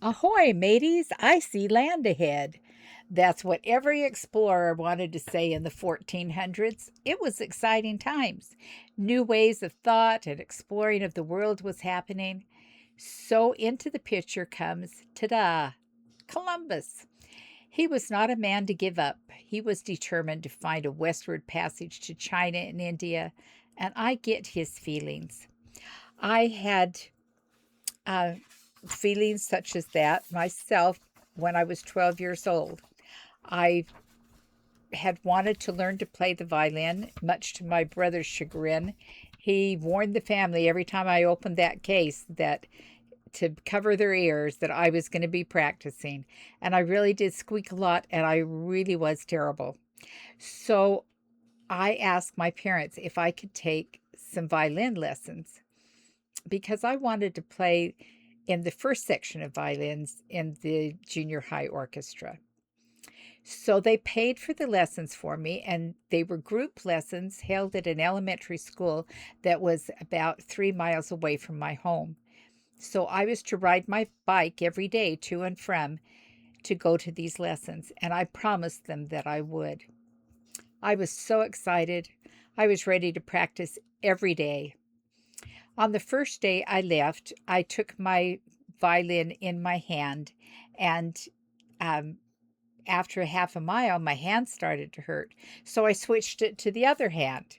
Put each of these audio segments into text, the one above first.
Ahoy, mateys, I see land ahead. That's what every explorer wanted to say in the 1400s. It was exciting times. New ways of thought and exploring of the world was happening. So into the picture comes, ta-da, Columbus. He was not a man to give up. He was determined to find a westward passage to China and India, and I get his feelings. I had uh, feelings such as that myself when I was 12 years old. I had wanted to learn to play the violin, much to my brother's chagrin. He warned the family every time I opened that case that to cover their ears that I was going to be practicing. And I really did squeak a lot, and I really was terrible. So I asked my parents if I could take some violin lessons because I wanted to play in the first section of violins in the junior high orchestra. So they paid for the lessons for me, and they were group lessons held at an elementary school that was about 3 miles away from my home. So I was to ride my bike every day to and from to go to these lessons, and I promised them that I would. I was so excited. I was ready to practice every day. On the first day I left, I took my violin in my hand, and um, after half a mile, my hand started to hurt. So I switched it to the other hand.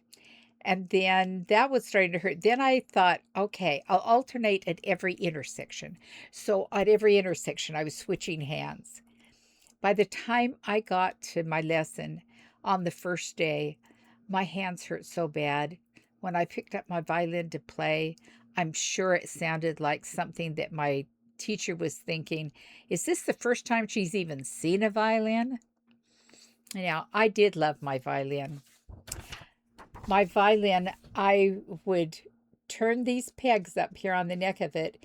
And then that was starting to hurt. Then I thought, okay, I'll alternate at every intersection. So at every intersection, I was switching hands. By the time I got to my lesson on the first day, my hands hurt so bad. When I picked up my violin to play, I'm sure it sounded like something that my teacher was thinking, is this the first time she's even seen a violin? Now, I did love my violin. My violin, I would turn these pegs up here on the neck of it.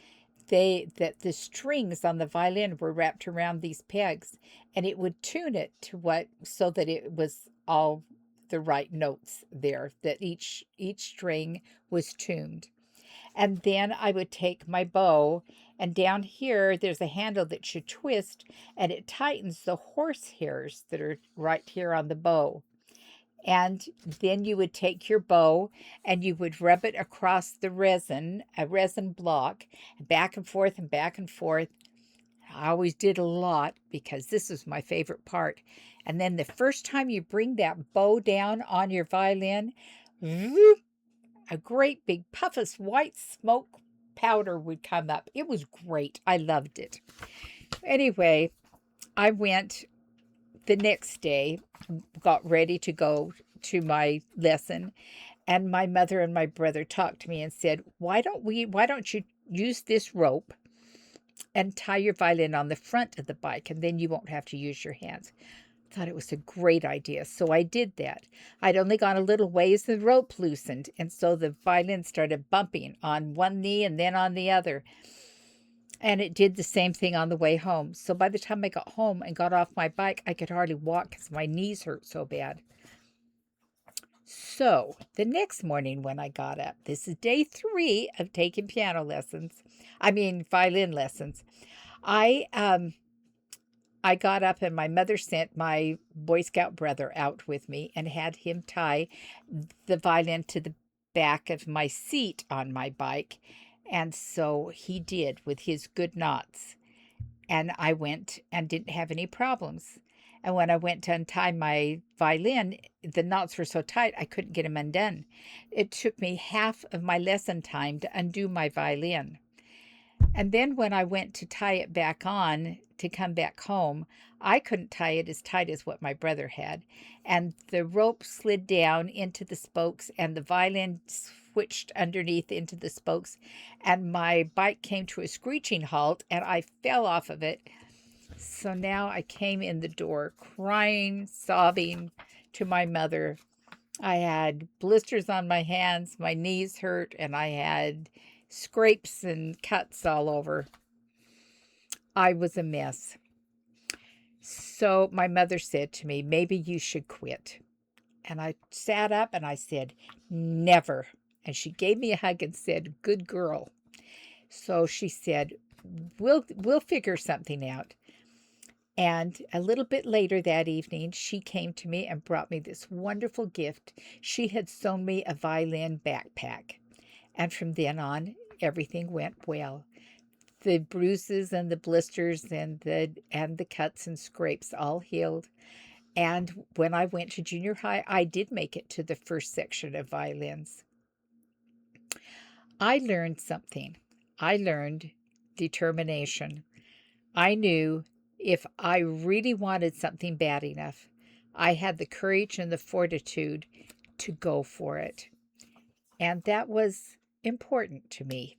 That the strings on the violin were wrapped around these pegs, and it would tune it to what so that it was all the right notes there, that each string was tuned. And then I would take my bow, and down here there's a handle that you twist, and it tightens the horse hairs that are right here on the bow. And then you would take your bow and you would rub it across the resin, a resin block, back and forth and back and forth. I always did a lot because this was my favorite part. And then the first time you bring that bow down on your violin, whoop, a great big puff of white smoke powder would come up. It was great. I loved it. Anyway, I went the next day, got ready to go to my lesson, and my mother and my brother talked to me and said, why don't you use this rope and tie your violin on the front of the bike, and then you won't have to use your hands. I thought it was a great idea, so I did that. I'd only gone a little ways, the rope loosened, and so the violin started bumping on one knee and then on the other. And it did the same thing on the way home. So by the time I got home and got off my bike, I could hardly walk because my knees hurt so bad. So the next morning when I got up, this is day 3 of taking violin lessons. I um I got up and my mother sent my Boy Scout brother out with me and had him tie the violin to the back of my seat on my bike. And so he did with his good knots. And I went and didn't have any problems. And when I went to untie my violin, the knots were so tight I couldn't get them undone. It took me half of my lesson time to undo my violin. And then when I went to tie it back on to come back home, I couldn't tie it as tight as what my brother had. And the rope slid down into the spokes, and the violin switched underneath into the spokes, and my bike came to a screeching halt, and I fell off of it. So now I came in the door crying, sobbing to my mother. I had blisters on my hands, my knees hurt, and I had scrapes and cuts all over. I was a mess. So my mother said to me, maybe you should quit. And I sat up and I said, never. And she gave me a hug and said, good girl. So she said, we'll figure something out. And a little bit later that evening, she came to me and brought me this wonderful gift. She had sewn me a violin backpack. And from then on, everything went well. The bruises and the blisters and the cuts and scrapes all healed. And when I went to junior high, I did make it to the first section of violins. I learned something. I learned determination. I knew if I really wanted something bad enough, I had the courage and the fortitude to go for it. And that was important to me.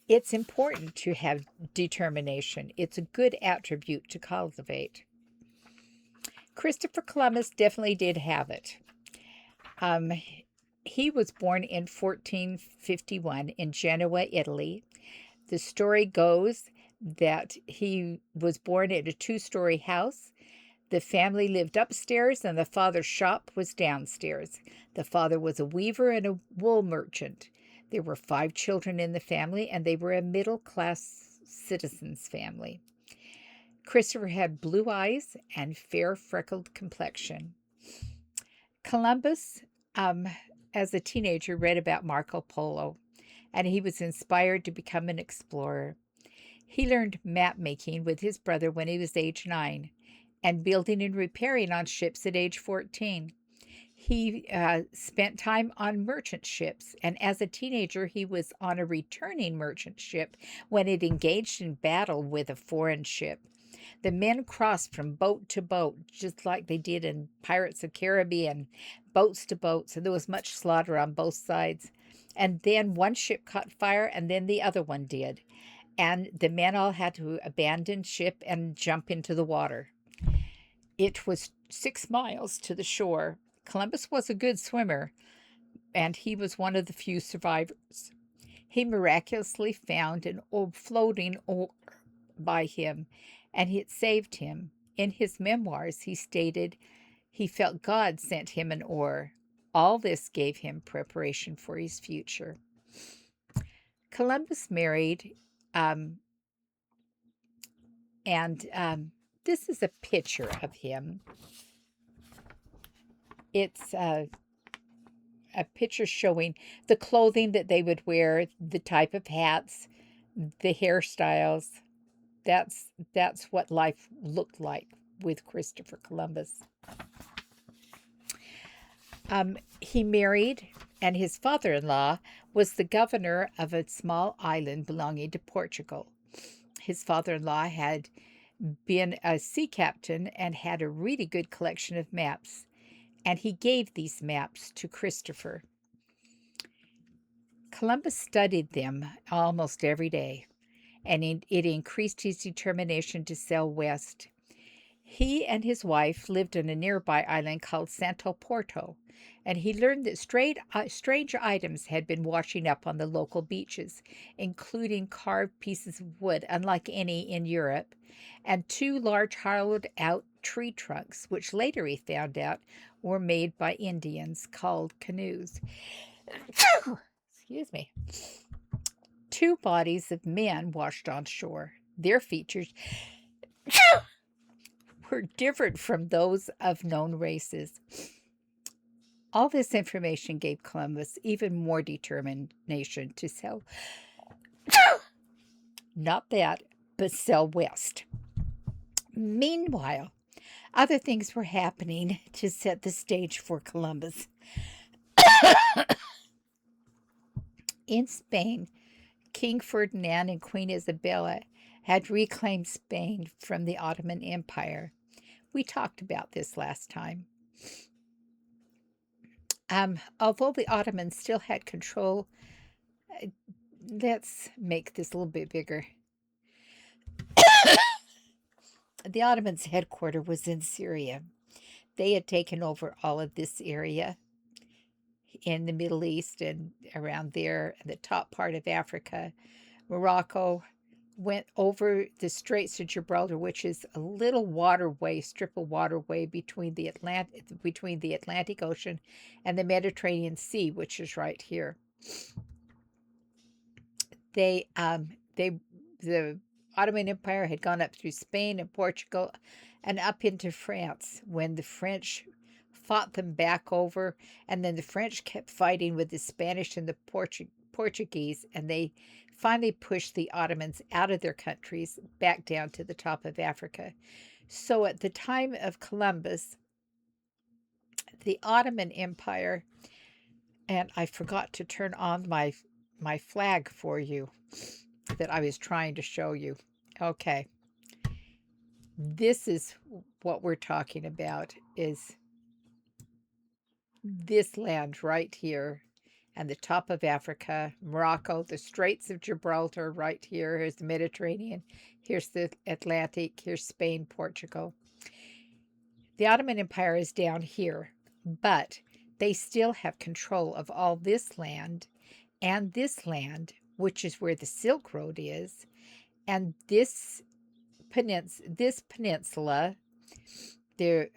It's important to have determination. It's a good attribute to cultivate. Christopher Columbus definitely did have it. Um, he was born in 1451 in Genoa, Italy. The story goes that he was born in a two-story house. The family lived upstairs and the father's shop was downstairs. The father was a weaver and a wool merchant. There were 5 children in the family, and they were a middle-class citizen's family. Christopher had blue eyes and fair freckled complexion. Columbus, as a teenager, read about Marco Polo, and he was inspired to become an explorer. He learned map making with his brother when he was age 9, and building and repairing on ships at age 14. He spent time on merchant ships, and as a teenager, he was on a returning merchant ship when it engaged in battle with a foreign ship. The men crossed from boat to boat, just like they did in Pirates of the Caribbean, boats to boats, and there was much slaughter on both sides. And then one ship caught fire, and then the other one did. And the men all had to abandon ship and jump into the water. It was 6 miles to the shore. Columbus was a good swimmer, and he was one of the few survivors. He miraculously found an old floating oar by him, and it saved him. In his memoirs, he stated he felt God sent him an oar. All this gave him preparation for his future. Columbus married, um, and this is a picture of him. It's a picture showing the clothing that they would wear, the type of hats, the hairstyles. That's what life looked like with Christopher Columbus. He married, and his father-in-law was the governor of a small island belonging to Portugal. His father-in-law had been a sea captain and had a really good collection of maps, and he gave these maps to Christopher. Columbus studied them almost every day, and it increased his determination to sail west. He and his wife lived on a nearby island called Santo Porto, and he learned that strange items had been washing up on the local beaches, including carved pieces of wood, unlike any in Europe, and 2 large hollowed out tree trunks, which later he found out were made by Indians called canoes. Excuse me. 2 bodies of men washed on shore. Their features were different from those of known races. All this information gave Columbus even more determination to sail, not that, but sail west. Meanwhile, other things were happening to set the stage for Columbus. In Spain, King Ferdinand and Queen Isabella had reclaimed Spain from the Ottoman Empire. We talked about this last time. Although the Ottomans still had control, let's make this a little bit bigger. The Ottomans' headquarters was in Syria. They had taken over all of this area in the Middle East and around there, and the top part of Africa. Morocco went over the Straits of Gibraltar, which is a little waterway, strip of waterway between the Atlantic Ocean and the Mediterranean Sea, which is right here. They the Ottoman Empire had gone up through Spain and Portugal and up into France when the French fought them back over, and then the French kept fighting with the Spanish and the Portuguese, and they finally pushed the Ottomans out of their countries back down to the top of Africa. So at the time of Columbus, the Ottoman Empire, and I forgot to turn on my flag for you that I was trying to show you. Okay. This is what we're talking about, is this land right here and the top of Africa, Morocco, the Straits of Gibraltar right here. Here's the Mediterranean. Here's the Atlantic. Here's Spain, Portugal. The Ottoman Empire is down here, but they still have control of all this land and this land, which is where the Silk Road is, and this peninsula, the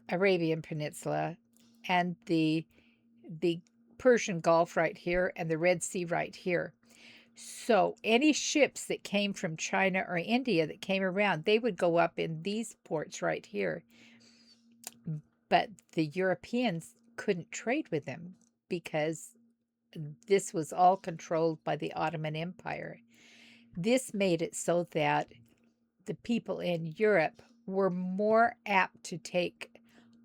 Arabian Peninsula, and the Persian Gulf right here, and the Red Sea right here. So any ships that came from China or India that came around, they would go up in these ports right here. But the Europeans couldn't trade with them because this was all controlled by the Ottoman Empire. This made it so that the people in Europe were more apt to take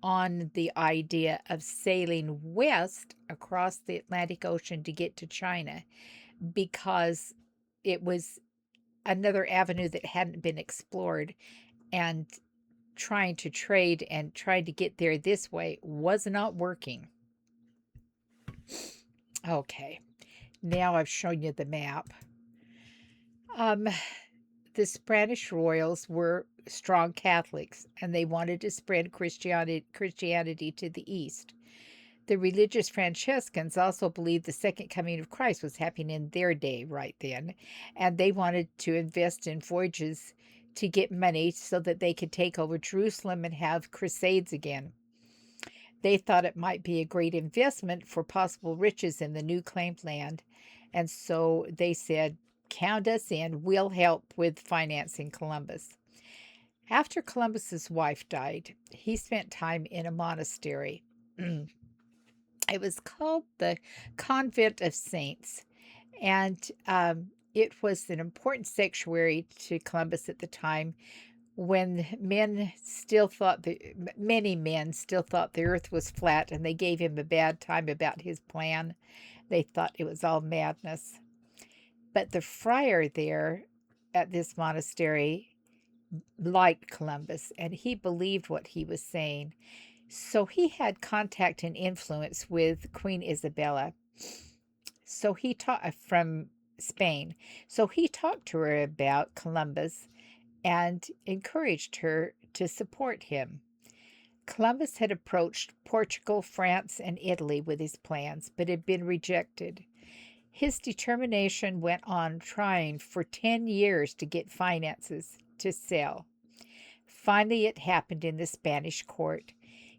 on the idea of sailing west across the Atlantic Ocean to get to China, because it was another avenue that hadn't been explored, and trying to trade and trying to get there this way was not working. Okay, now I've shown you the map. The Spanish royals were strong Catholics, and they wanted to spread Christianity to the east. The religious Franciscans also believed the second coming of Christ was happening in their day right then, and they wanted to invest in voyages to get money so that they could take over Jerusalem and have crusades again. They thought it might be a great investment for possible riches in the new claimed land, and so they said, count us in, we'll help with financing Columbus. After Columbus's wife died, he spent time in a monastery. It was called the Convent of Saints, and it was an important sanctuary to Columbus at the time, when many men still thought the earth was flat, and they gave him a bad time about his plan. They thought it was all madness. But the friar there at this monastery liked Columbus, and he believed what he was saying. So he had contact and influence with Queen Isabella. So he taught from Spain. So he talked to her about Columbus and encouraged her to support him. Columbus had approached Portugal, France, and Italy with his plans, but had been rejected. His determination went on trying for 10 years to get finances to sell. Finally, it happened in the Spanish court.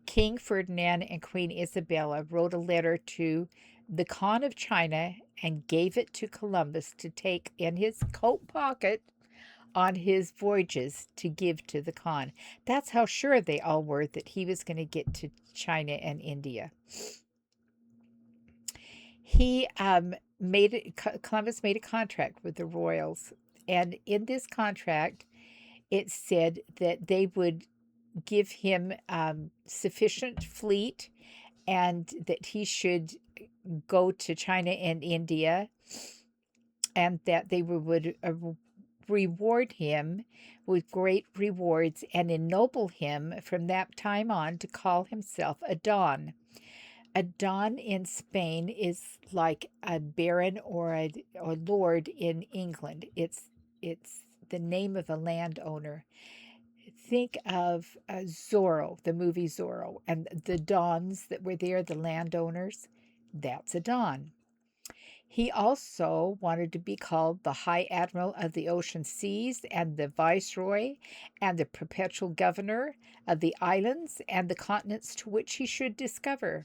King Ferdinand and Queen Isabella wrote a letter to the Khan of China and gave it to Columbus to take in his coat pocket on his voyages to give to the Khan. That's how sure they all were that he was going to get to China and India. Columbus made a contract with the royals, and in this contract, it said that they would give him sufficient fleet, and that he should go to China and India, and that they would reward him with great rewards and ennoble him from that time on to call himself a Don. A Don in Spain is like a baron or a lord in England. It's the name of a landowner. Think of Zorro, the movie Zorro, and the Dons that were there, the landowners. That's a Don. He also wanted to be called the High Admiral of the Ocean Seas and the Viceroy and the perpetual governor of the islands and the continents to which he should discover,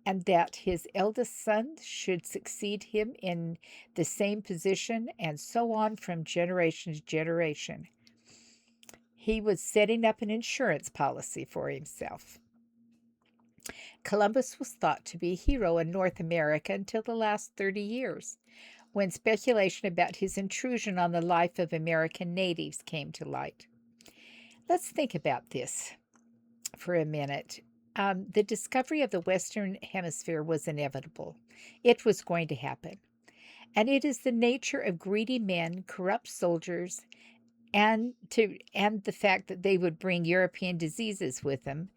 and that his eldest son should succeed him in the same position, and so on from generation to generation. He was setting up an insurance policy for himself. Columbus was thought to be a hero in North America until the last 30 years, when speculation about his intrusion on the life of American natives came to light. Let's think about this for a minute. The discovery of the Western Hemisphere was inevitable. It was going to happen. And it is the nature of greedy men, corrupt soldiers, and the fact that they would bring European diseases with them,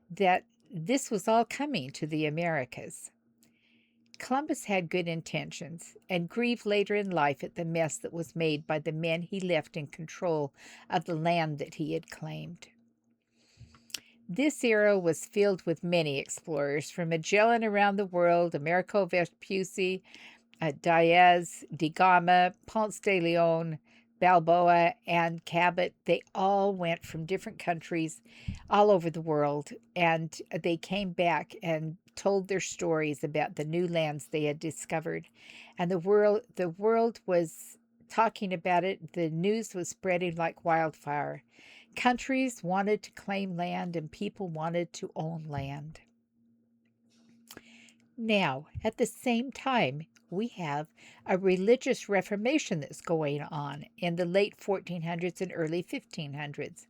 that this was all coming to the Americas. Columbus had good intentions and grieved later in life at the mess that was made by the men he left in control of the land that he had claimed. This era was filled with many explorers, from Magellan around the world, Amerigo Vespucci, Diaz de Gama, Ponce de Leon, Balboa, and Cabot. They all went from different countries all over the world, and they came back and told their stories about the new lands they had discovered. And the world was talking about it. The news was spreading like wildfire. Countries wanted to claim land, and people wanted to own land. Now, at the same time, we have a religious reformation that's going on in the late 1400s and early 1500s.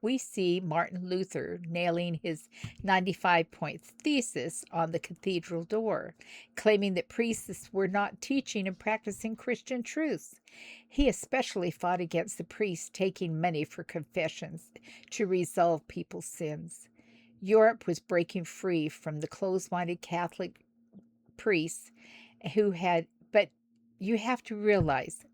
We see Martin Luther nailing his 95-point thesis on the cathedral door, claiming that priests were not teaching and practicing Christian truths. He especially fought against the priests taking money for confessions to resolve people's sins. Europe was breaking free from the closed-minded Catholic priests but you have to realize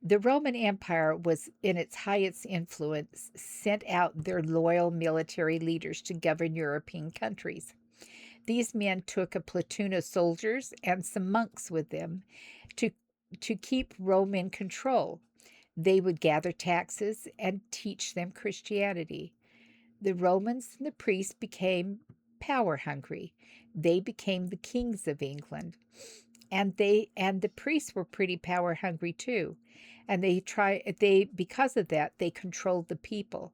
the Roman Empire was in its highest influence, sent out their loyal military leaders to govern European countries. These men took a platoon of soldiers and some monks with them to, to keep Rome in control. They would gather taxes and teach them Christianity. The Romans and the priests became power hungry. They became the kings of England. And the priests were pretty power hungry too. And because of that they controlled the people.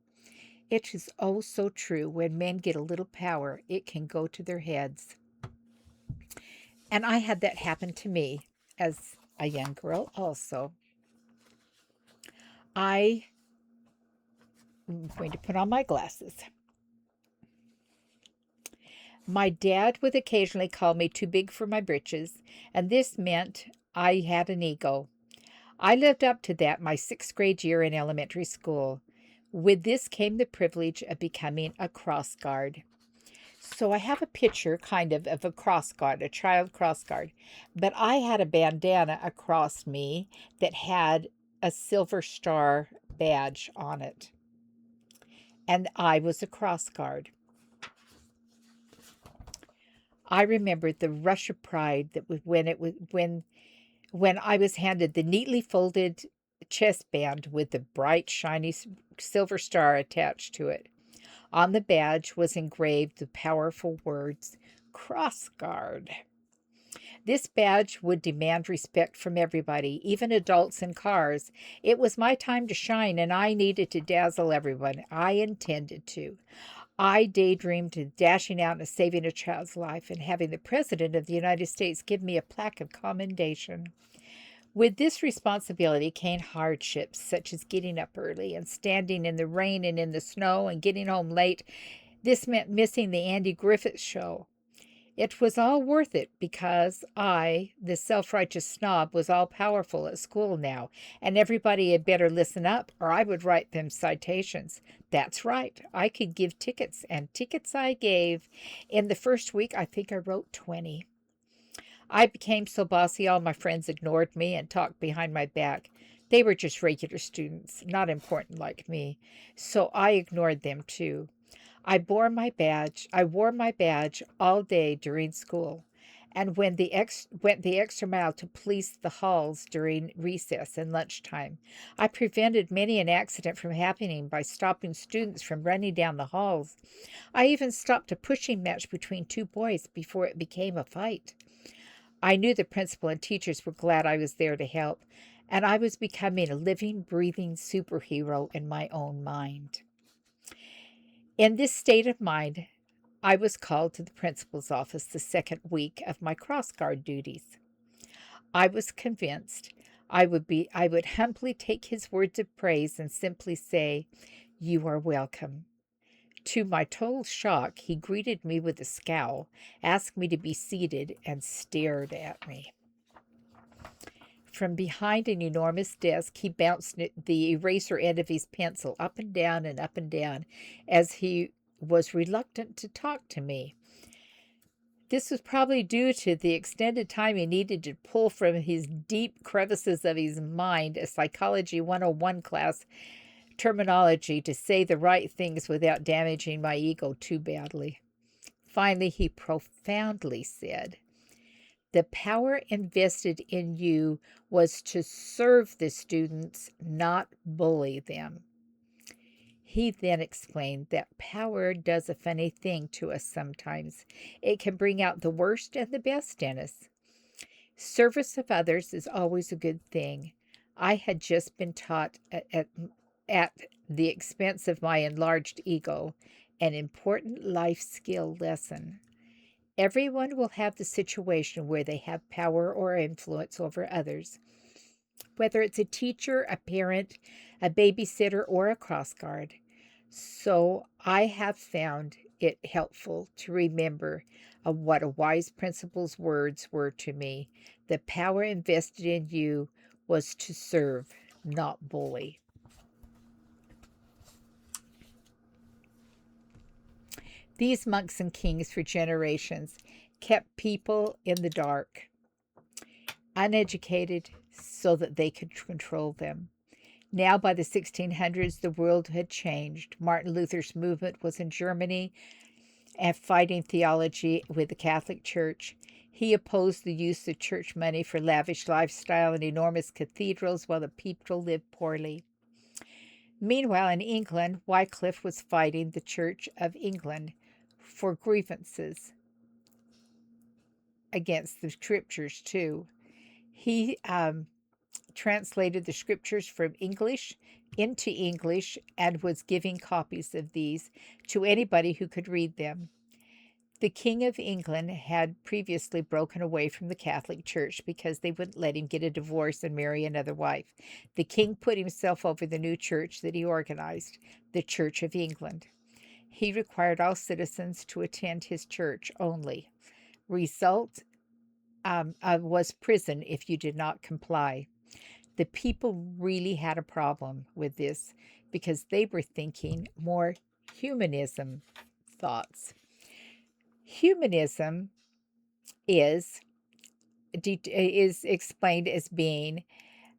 It is oh so true. When men get a little power, it can go to their heads. And I had that happen to me as a young girl also. I'm going to put on my glasses. My dad would occasionally call me too big for my britches, and this meant I had an ego. I lived up to that my 6th grade year in elementary school. With this came the privilege of becoming a cross guard. So I have a picture kind of a cross guard, a child cross guard, but I had a bandana across me that had a silver star badge on it, and I was a cross guard. I remember the rush of pride that was when I was handed the neatly folded chest band with the bright, shiny silver star attached to it. On the badge was engraved the powerful words, Cross Guard. This badge would demand respect from everybody, even adults in cars. It was my time to shine, and I needed to dazzle everyone. I intended to. I daydreamed of dashing out and saving a child's life and having the President of the United States give me a plaque of commendation. With this responsibility came hardships such as getting up early and standing in the rain and in the snow and getting home late. This meant missing the Andy Griffith Show. It was all worth it because I, the self-righteous snob, was all-powerful at school now, and everybody had better listen up or I would write them citations. That's right, I could give tickets, and tickets I gave. In the first week, I think I wrote 20. I became so bossy all my friends ignored me and talked behind my back. They were just regular students, not important like me, so I ignored them too. I wore my badge all day during school, and went the extra mile to police the halls during recess and lunchtime. I prevented many an accident from happening by stopping students from running down the halls. I even stopped a pushing match between two boys before it became a fight. I knew the principal and teachers were glad I was there to help, and I was becoming a living, breathing superhero in my own mind. In this state of mind, I was called to the principal's office the second week of my cross guard duties. I was convinced I would humbly take his words of praise and simply say, "You are welcome." To my total shock, he greeted me with a scowl, asked me to be seated, and stared at me. From behind an enormous desk, he bounced the eraser end of his pencil up and down, as he was reluctant to talk to me. This was probably due to the extended time he needed to pull from his deep crevices of his mind a Psychology 101 class terminology to say the right things without damaging my ego too badly. Finally, he profoundly said, "The power invested in you was to serve the students, not bully them." He then explained that power does a funny thing to us sometimes. It can bring out the worst and the best in us. Service of others is always a good thing. I had just been taught at the expense of my enlarged ego an important life skill lesson. Everyone will have the situation where they have power or influence over others, whether it's a teacher, a parent, a babysitter, or a cross guard. So I have found it helpful to remember what a wise principal's words were to me. The power invested in you was to serve, not bully. These monks and kings for generations kept people in the dark, uneducated, so that they could control them. Now, by the 1600s, the world had changed. Martin Luther's movement was in Germany and fighting theology with the Catholic Church. He opposed the use of church money for lavish lifestyle and enormous cathedrals while the people lived poorly. Meanwhile, in England, Wycliffe was fighting the Church of England for grievances against the scriptures, too. He translated the scriptures from English into English and was giving copies of these to anybody who could read them. The King of England had previously broken away from the Catholic Church because they wouldn't let him get a divorce and marry another wife. The king put himself over the new church that he organized, the Church of England. He required all citizens to attend his church only. Result was prison if you did not comply. The people really had a problem with this because they were thinking more humanism thoughts. Humanism is explained as being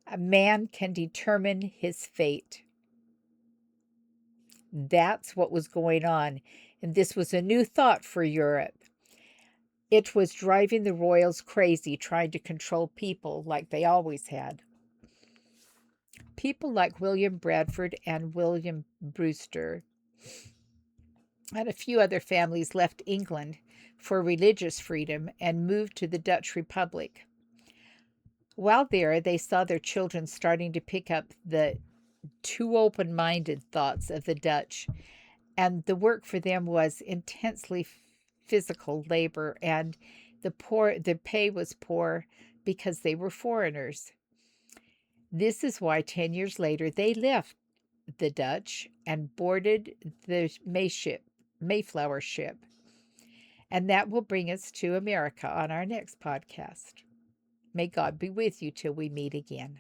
a man can determine his fate. That's what was going on, and this was a new thought for Europe. It was driving the royals crazy, trying to control people like they always had. People like William Bradford and William Brewster and a few other families left England for religious freedom and moved to the Dutch Republic. While there, they saw their children starting to pick up the too open-minded thoughts of the Dutch, and the work for them was intensely physical labor, and the pay was poor because they were foreigners. This is why 10 years later they left the Dutch and boarded the Mayflower ship. And that will bring us to America on our next podcast. May God be with you till we meet again.